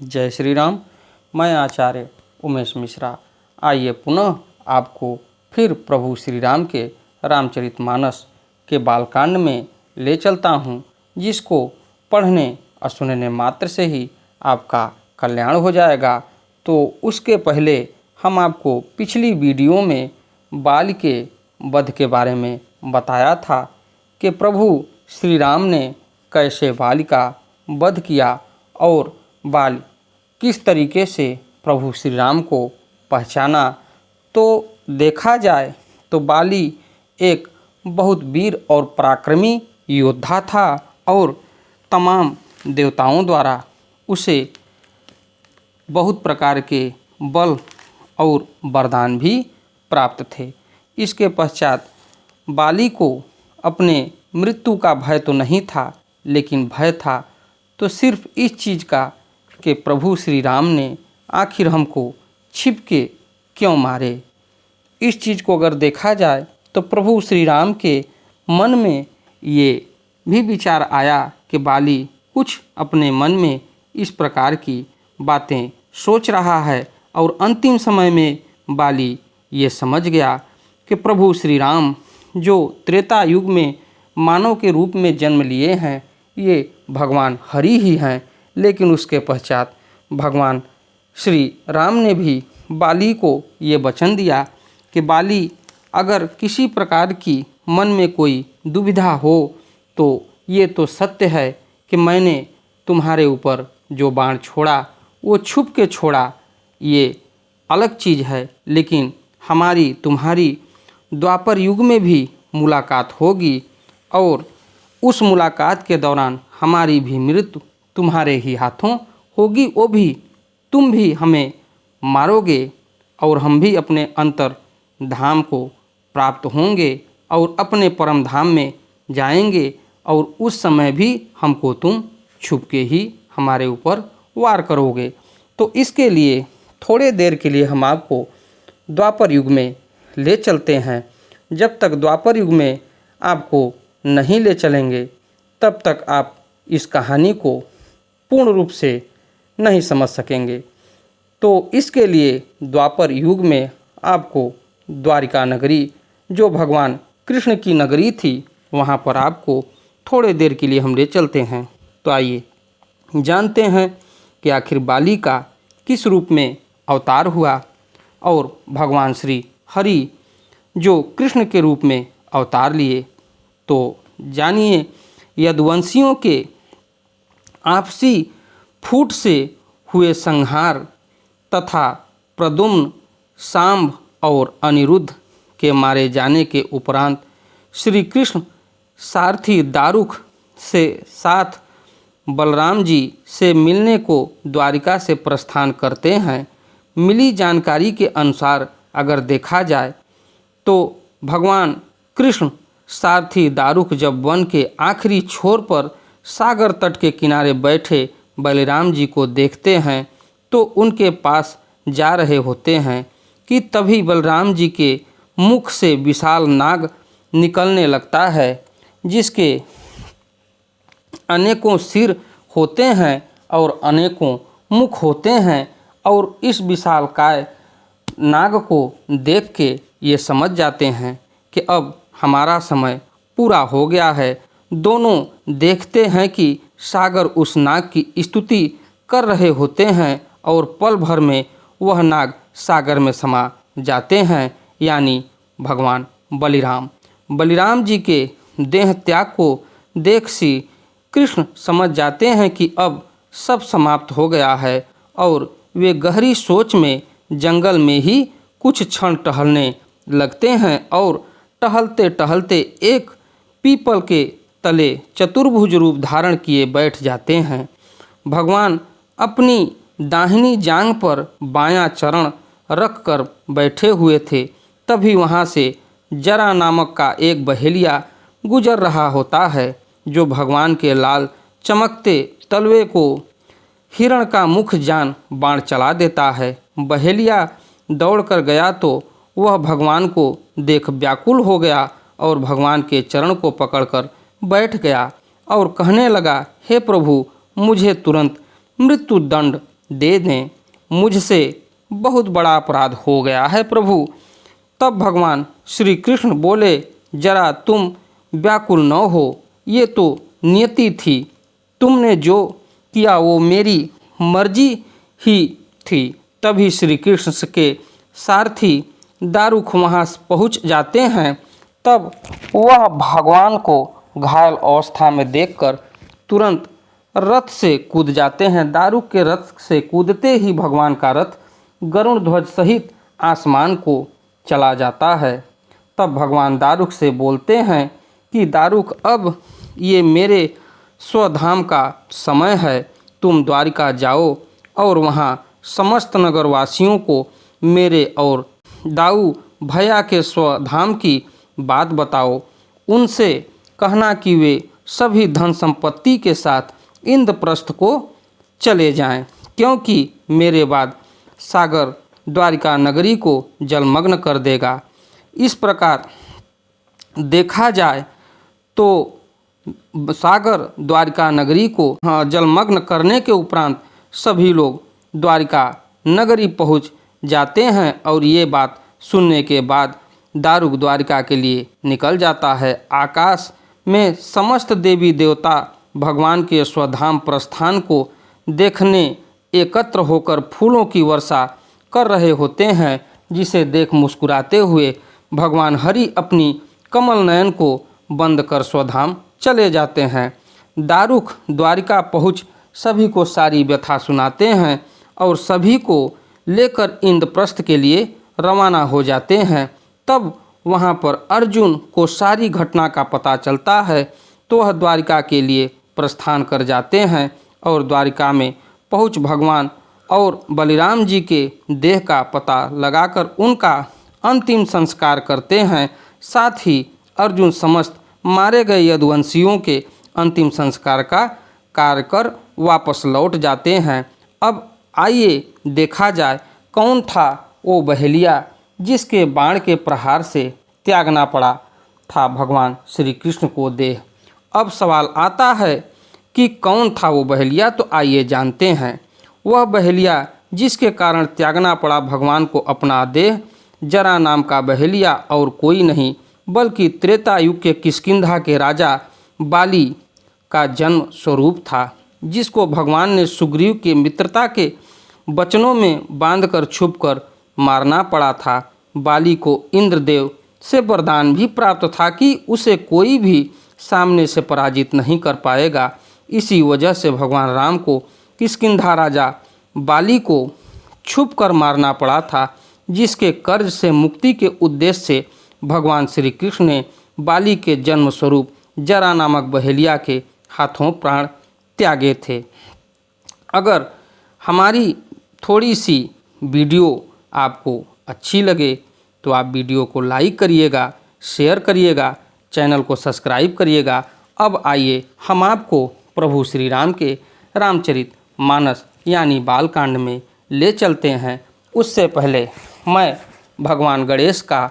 जय श्री राम। मैं आचार्य उमेश मिश्रा आइए पुनः आपको फिर प्रभु श्री राम के रामचरितमानस के बालकांड में ले चलता हूँ, जिसको पढ़ने और सुनने मात्र से ही आपका कल्याण हो जाएगा। तो उसके पहले हम आपको पिछली वीडियो में बाल के वध के बारे में बताया था कि प्रभु श्री राम ने कैसे बाल का वध किया और बाल किस तरीके से प्रभु श्री राम को पहचाना। तो देखा जाए तो बाली एक बहुत वीर और पराक्रमी योद्धा था और तमाम देवताओं द्वारा उसे बहुत प्रकार के बल और वरदान भी प्राप्त थे। इसके पश्चात बाली को अपने मृत्यु का भय तो नहीं था, लेकिन भय था तो सिर्फ इस चीज़ का कि प्रभु श्री राम ने आखिर हमको छिप के क्यों मारे। इस चीज़ को अगर देखा जाए तो प्रभु श्री राम के मन में ये भी विचार आया कि बाली कुछ अपने मन में इस प्रकार की बातें सोच रहा है और अंतिम समय में बाली ये समझ गया कि प्रभु श्री राम जो त्रेता युग में मानव के रूप में जन्म लिए हैं, ये भगवान हरि ही हैं। लेकिन उसके पश्चात भगवान श्री राम ने भी बाली को ये वचन दिया कि बाली, अगर किसी प्रकार की मन में कोई दुविधा हो तो ये तो सत्य है कि मैंने तुम्हारे ऊपर जो बाण छोड़ा वो छुप के छोड़ा, ये अलग चीज़ है। लेकिन हमारी तुम्हारी द्वापर युग में भी मुलाकात होगी और उस मुलाकात के दौरान हमारी भी मृत्यु तुम्हारे ही हाथों होगी। वो भी तुम भी हमें मारोगे और हम भी अपने अंतर धाम को प्राप्त होंगे और अपने परम धाम में जाएंगे और उस समय भी हमको तुम छुप के ही हमारे ऊपर वार करोगे। तो इसके लिए थोड़े देर के लिए हम आपको द्वापर युग में ले चलते हैं। जब तक द्वापर युग में आपको नहीं ले चलेंगे तब तक आप इस कहानी को पूर्ण रूप से नहीं समझ सकेंगे। तो इसके लिए द्वापर युग में आपको द्वारिका नगरी, जो भगवान कृष्ण की नगरी थी, वहाँ पर आपको थोड़े देर के लिए हम ले चलते हैं। तो आइए जानते हैं कि आखिर बाली का किस रूप में अवतार हुआ और भगवान श्री हरि जो कृष्ण के रूप में अवतार लिए। तो जानिए, यदुवंशियों के आपसी फूट से हुए संहार तथा प्रद्युम्न, सांब और अनिरुद्ध के मारे जाने के उपरांत श्री कृष्ण सारथी दारुक से साथ बलराम जी से मिलने को द्वारिका से प्रस्थान करते हैं। मिली जानकारी के अनुसार अगर देखा जाए तो भगवान कृष्ण सारथी दारुक जब वन के आखिरी छोर पर सागर तट के किनारे बैठे बलराम जी को देखते हैं तो उनके पास जा रहे होते हैं कि तभी बलराम जी के मुख से विशाल नाग निकलने लगता है, जिसके अनेकों सिर होते हैं और अनेकों मुख होते हैं। और इस विशालकाय नाग को देख के ये समझ जाते हैं कि अब हमारा समय पूरा हो गया है। दोनों देखते हैं कि सागर उस नाग की स्तुति कर रहे होते हैं और पल भर में वह नाग सागर में समा जाते हैं, यानी भगवान बलिराम जी के देह त्याग को देख श्री कृष्ण समझ जाते हैं कि अब सब समाप्त हो गया है और वे गहरी सोच में जंगल में ही कुछ क्षण टहलने लगते हैं और टहलते टहलते एक पीपल के तले चतुर्भुज रूप धारण किए बैठ जाते हैं। भगवान अपनी दाहिनी जांघ पर बायां चरण रख कर बैठे हुए थे। तभी वहां से जरा नामक का एक बहेलिया गुजर रहा होता है, जो भगवान के लाल चमकते तलवे को हिरण का मुख जान बाण चला देता है। बहेलिया दौड़कर गया तो वह भगवान को देख व्याकुल हो गया और भगवान के चरण को पकड़कर बैठ गया और कहने लगा, हे प्रभु, मुझे तुरंत मृत्यु दंड दे दें, मुझसे बहुत बड़ा अपराध हो गया है प्रभु। तब भगवान श्री कृष्ण बोले, जरा तुम व्याकुल न हो, ये तो नियति थी, तुमने जो किया वो मेरी मर्जी ही थी। तभी श्री कृष्ण के सारथी दारुक वहाँ पहुँच जाते हैं। तब वह भगवान को घायल अवस्था में देखकर तुरंत रथ से कूद जाते हैं। दारुक के रथ से कूदते ही भगवान का रथ गरुड़ ध्वज सहित आसमान को चला जाता है। तब भगवान दारुक से बोलते हैं कि दारुक, अब ये मेरे स्वधाम का समय है, तुम द्वारिका जाओ और वहाँ समस्त नगरवासियों को मेरे और दाऊ भैया के स्वधाम की बात बताओ। उनसे कहना कि वे सभी धन संपत्ति के साथ इंद्रप्रस्थ को चले जाएं, क्योंकि मेरे बाद सागर द्वारिका नगरी को जलमग्न कर देगा। इस प्रकार देखा जाए तो सागर द्वारिका नगरी को जलमग्न करने के उपरांत सभी लोग द्वारिका नगरी पहुंच जाते हैं और ये बात सुनने के बाद दारुक द्वारिका के लिए निकल जाता है। आकाश में समस्त देवी देवता भगवान के स्वधाम प्रस्थान को देखने एकत्र होकर फूलों की वर्षा कर रहे होते हैं, जिसे देख मुस्कुराते हुए भगवान हरि अपनी कमल नयन को बंद कर स्वधाम चले जाते हैं। दारुक द्वारिका पहुँच सभी को सारी व्यथा सुनाते हैं और सभी को लेकर इंद्रप्रस्थ के लिए रवाना हो जाते हैं। तब वहाँ पर अर्जुन को सारी घटना का पता चलता है, तो वह द्वारिका के लिए प्रस्थान कर जाते हैं और द्वारिका में पहुँच भगवान और बलिराम जी के देह का पता लगाकर उनका अंतिम संस्कार करते हैं। साथ ही अर्जुन समस्त मारे गए यदुवंशियों के अंतिम संस्कार का कार्य कर वापस लौट जाते हैं। अब आइए देखा जाए कौन था वो बहेलिया जिसके बाण के प्रहार से त्यागना पड़ा था भगवान श्री कृष्ण को देह। अब सवाल आता है कि कौन था वो बहेलिया, तो आइए जानते हैं। वह बहेलिया जिसके कारण त्यागना पड़ा भगवान को अपना देह, जरा नाम का बहेलिया और कोई नहीं बल्कि त्रेता युग के किष्किंधा के राजा बाली का जन्म स्वरूप था, जिसको भगवान ने सुग्रीव के मित्रता के वचनों में बांधकर छुपकर मारना पड़ा था। बाली को इंद्रदेव से वरदान भी प्राप्त था कि उसे कोई भी सामने से पराजित नहीं कर पाएगा। इसी वजह से भगवान राम को किष्किंधा राजा बाली को छुपकर मारना पड़ा था, जिसके कर्ज से मुक्ति के उद्देश्य से भगवान श्री कृष्ण ने बाली के जन्म स्वरूप जरा नामक बहेलिया के हाथों प्राण त्यागे थे। अगर हमारी थोड़ी सी वीडियो आपको अच्छी लगे तो आप वीडियो को लाइक करिएगा, शेयर करिएगा, चैनल को सब्सक्राइब करिएगा। अब आइए हम आपको प्रभु श्री राम के रामचरित मानस यानी बालकांड में ले चलते हैं। उससे पहले मैं भगवान गणेश का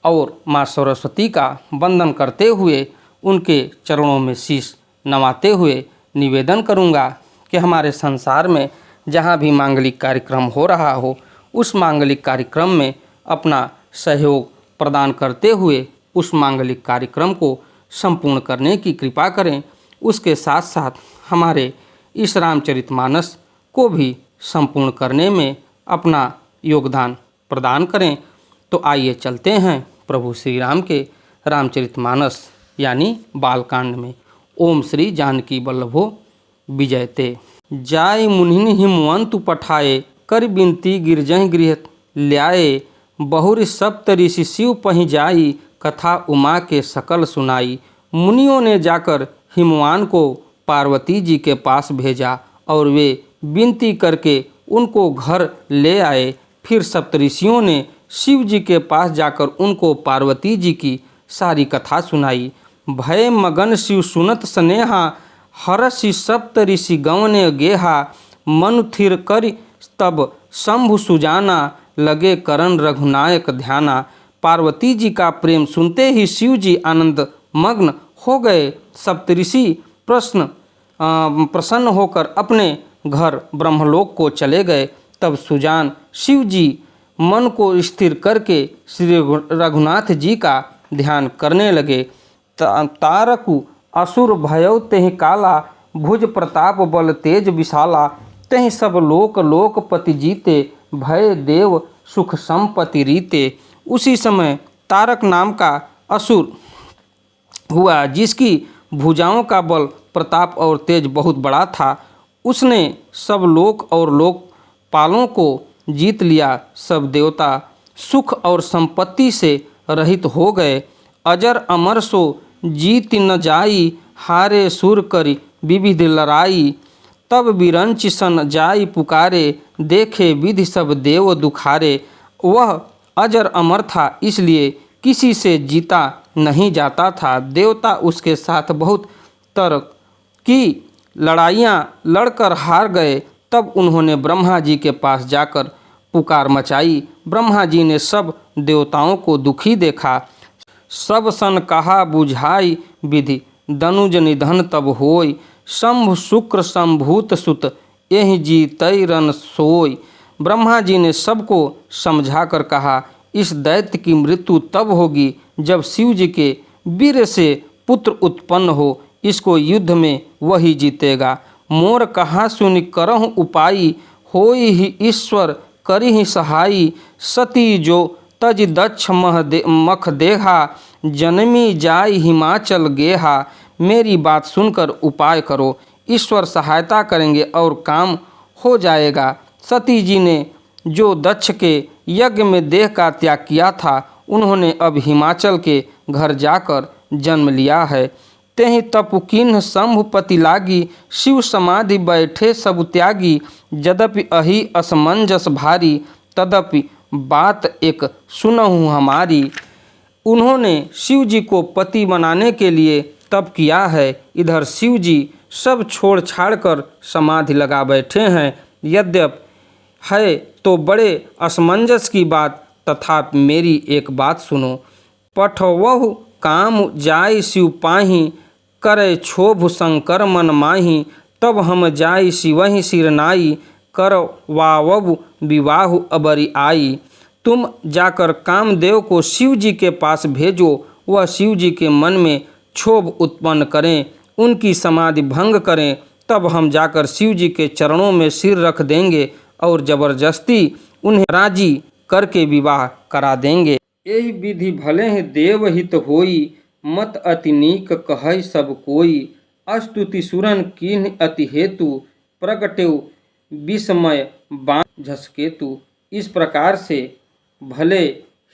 और माँ सरस्वती का वंदन करते हुए उनके चरणों में शीश नवाते हुए निवेदन करूँगा कि हमारे संसार में जहाँ भी मांगलिक कार्यक्रम हो रहा हो, उस मांगलिक कार्यक्रम में अपना सहयोग प्रदान करते हुए उस मांगलिक कार्यक्रम को संपूर्ण करने की कृपा करें। उसके साथ साथ हमारे इस रामचरितमानस को भी संपूर्ण करने में अपना योगदान प्रदान करें। तो आइए चलते हैं प्रभु श्री राम के रामचरितमानस यानी बालकांड में। ओम श्री जानकी वल्लभो विजयते। जाय मुनिन हिमवंतु पठाए, कर बिनती गिरजह गृह ल्याए। बहुरी सप्त ऋषि शिव पहि जाई, कथा उमा के सकल सुनाई। मुनियों ने जाकर हिमवान को पार्वती जी के पास भेजा और वे विनती करके उनको घर ले आए। फिर सप्तऋषियों ने शिव जी के पास जाकर उनको पार्वती जी की सारी कथा सुनाई। भय मगन शिव सुनत स्नेहा, हरषि सप्त ऋषि गवने गेहा। मनु थिर कर तब शंभु सुजाना, लगे करण रघुनायक ध्याना। पार्वती जी का प्रेम सुनते ही शिव जी आनंद मग्न हो गए। सप्तऋषि प्रसन्न होकर अपने घर ब्रह्मलोक को चले गए। तब सुजान शिव जी मन को स्थिर करके श्री रघुनाथ जी का ध्यान करने लगे। तारकु असुर भयउ तेहि काला, भुज प्रताप बल तेज विशाला, तेहि सब लोक लोकपति जीते, भय देव सुख संपत्ति रीते। उसी समय तारक नाम का असुर हुआ, जिसकी भुजाओं का बल प्रताप और तेज बहुत बड़ा था। उसने सब लोक और लोकपालों को जीत लिया। सब देवता सुख और संपत्ति से रहित हो गए। अजर अमर सो जीत न जाई, हारे सुर करी विविध लड़ाई। तब बिरंच सन जाई पुकारे, देखे विधि सब देव दुखारे। वह अजर अमर था, इसलिए किसी से जीता नहीं जाता था। देवता उसके साथ बहुत तरह की लड़ाइयाँ लड़कर हार गए। तब उन्होंने ब्रह्मा जी के पास जाकर पुकार मचाई। ब्रह्मा जी ने सब देवताओं को दुखी देखा। सब सन कहा बुझाई विधि, दनुज निधन तब होय। शंभु शुक्र संभूत सुत, यही जीतई रन सोय। ब्रह्मा जी ने सबको समझाकर कहा, इस दैत्य की मृत्यु तब होगी जब शिव जी के वीर से पुत्र उत्पन्न हो। इसको युद्ध में वही जीतेगा। मोर कहा सुनि करहु उपाई, होई ही ईश्वर करी ही सहाई। सती जो तज दक्ष मख देहा, जन्मी जाय हिमाचल गेहा। मेरी बात सुनकर उपाय करो, ईश्वर सहायता करेंगे और काम हो जाएगा। सती जी ने जो दक्ष के यज्ञ में देह का त्याग किया था, उन्होंने अब हिमाचल के घर जाकर जन्म लिया है। तेहि तपुकिन्ह शंभुपति लागी, शिव समाधि बैठे सब त्यागी। यद्यपि अहि असमंजस भारी, तदपि बात एक सुनहु हमारी। उन्होंने शिव जी को पति बनाने के लिए तप किया है। इधर शिव जी सब छोड़ छाड़ कर समाधि लगा बैठे हैं। यद्यपि है तो बड़े असमंजस की बात, तथापि मेरी एक बात सुनो। पठवहु काम जाय शिव पाही, करे क्षोभ शंकर मन माही। तब हम जाय शिवहि सिरनाई, करवावबु विवाह अबरी आई। तुम जाकर कामदेव को शिव जी के पास भेजो। वह शिव जी के मन में क्षोभ उत्पन्न करें, उनकी समाधि भंग करें। तब हम जाकर शिव जी के चरणों में सिर रख देंगे और जबरदस्ती उन्हें राजी करके विवाह करा देंगे। यही विधि भले ही देवहित होई, मत अति नीक कहै सब कोई। अस्तुति सुरन कीन्ह अति हेतु, प्रगटेउ विस्मय बाण झसकेतु। इस प्रकार से भले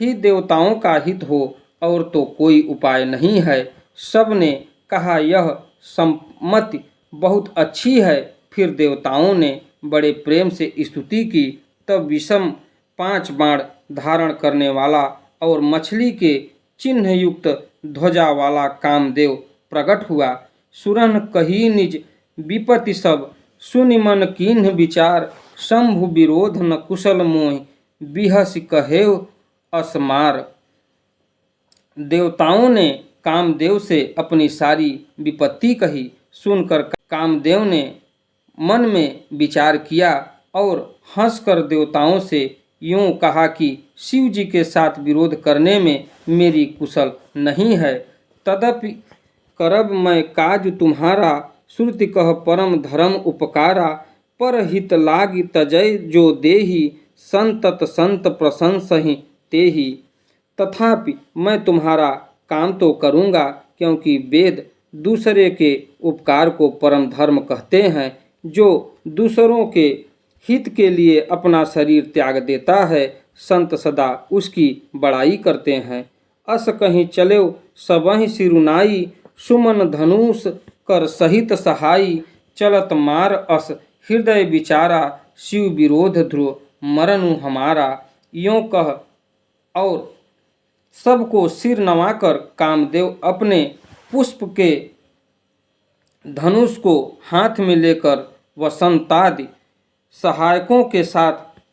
ही देवताओं का हित हो और तो कोई उपाय नहीं है। सब ने कहा यह सम्मति बहुत अच्छी है। फिर देवताओं ने बड़े प्रेम से स्तुति की। तब विषम 5 बाण धारण करने वाला और मछली के चिन्ह युक्त ध्वजा वाला कामदेव प्रकट हुआ। सुरन कही निज विपत्ति सब, सुनि मन कीन्ह विचार। शंभु विरोध न कुशल मोहि, बिहसि कहेउ असमार। देवताओं ने कामदेव से अपनी सारी विपत्ति कही। सुनकर कामदेव ने मन में विचार किया और हंसकर देवताओं से यूं कहा कि शिव जी के साथ विरोध करने में मेरी कुशल नहीं है। तदपि करब मैं काज तुम्हारा, श्रुति कह परम धर्म उपकारा। पर हित लागी तजय जो देही, संतत संत प्रशंसहि तेहि। तथापि मैं तुम्हारा काम तो करूँगा, क्योंकि वेद दूसरे के उपकार को परम धर्म कहते हैं। जो दूसरों के हित के लिए अपना शरीर त्याग देता है, संत सदा उसकी बड़ाई करते हैं। अस कहीं चले सबहि सिरुनाई, सुमन धनुष कर सहित सहाई। चलत मार अस हृदय विचारा, शिव विरोध ध्रुव मरनु हमारा। यों कह और सबको सिर नवाकर कामदेव अपने पुष्प के धनुष को हाथ में लेकर वसंतादि सहायकों के साथ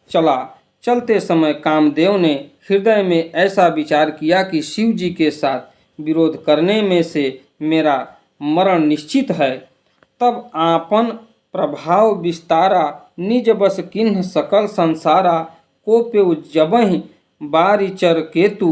चला। चलते समय कामदेव ने हृदय में ऐसा विचार किया कि शिव जी के साथ विरोध करने में से मेरा मरण निश्चित है। तब आपन प्रभाव विस्तारा, निज बस किन्ह सकल संसारा। को पेउ जबहि बारिचर केतु,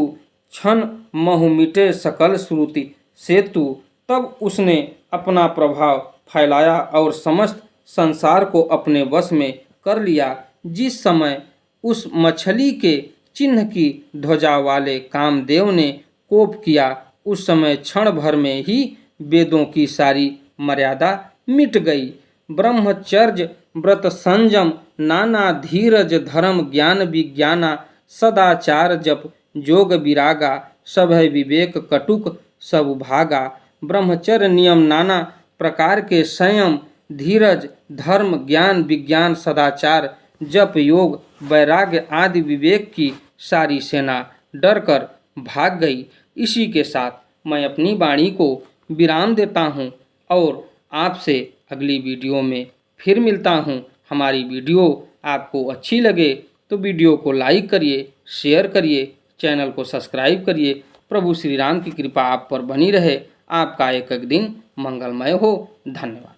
क्षण महु मिटे सकल श्रुति सेतु। तब उसने अपना प्रभाव फैलाया और समस्त संसार को अपने वश में कर लिया। जिस समय उस मछली के चिन्ह की ध्वजा वाले कामदेव ने कोप किया, उस समय क्षण भर में ही वेदों की सारी मर्यादा मिट गई। ब्रह्मचर्य व्रत संयम नाना, धीरज धर्म ज्ञान विज्ञाना। सदाचार जप जोग विरागा, सभय विवेक कटुक सब भागा। ब्रह्मचर्य नियम नाना प्रकार के, संयम धीरज धर्म ज्ञान विज्ञान सदाचार जप योग वैराग्य आदि विवेक की सारी सेना डर कर भाग गई। इसी के साथ मैं अपनी वाणी को विराम देता हूँ और आपसे अगली वीडियो में फिर मिलता हूँ। हमारी वीडियो आपको अच्छी लगे तो वीडियो को लाइक करिए, शेयर करिए, चैनल को सब्सक्राइब करिए। प्रभु श्री राम की कृपा आप पर बनी रहे। आपका एक एक दिन मंगलमय हो। धन्यवाद।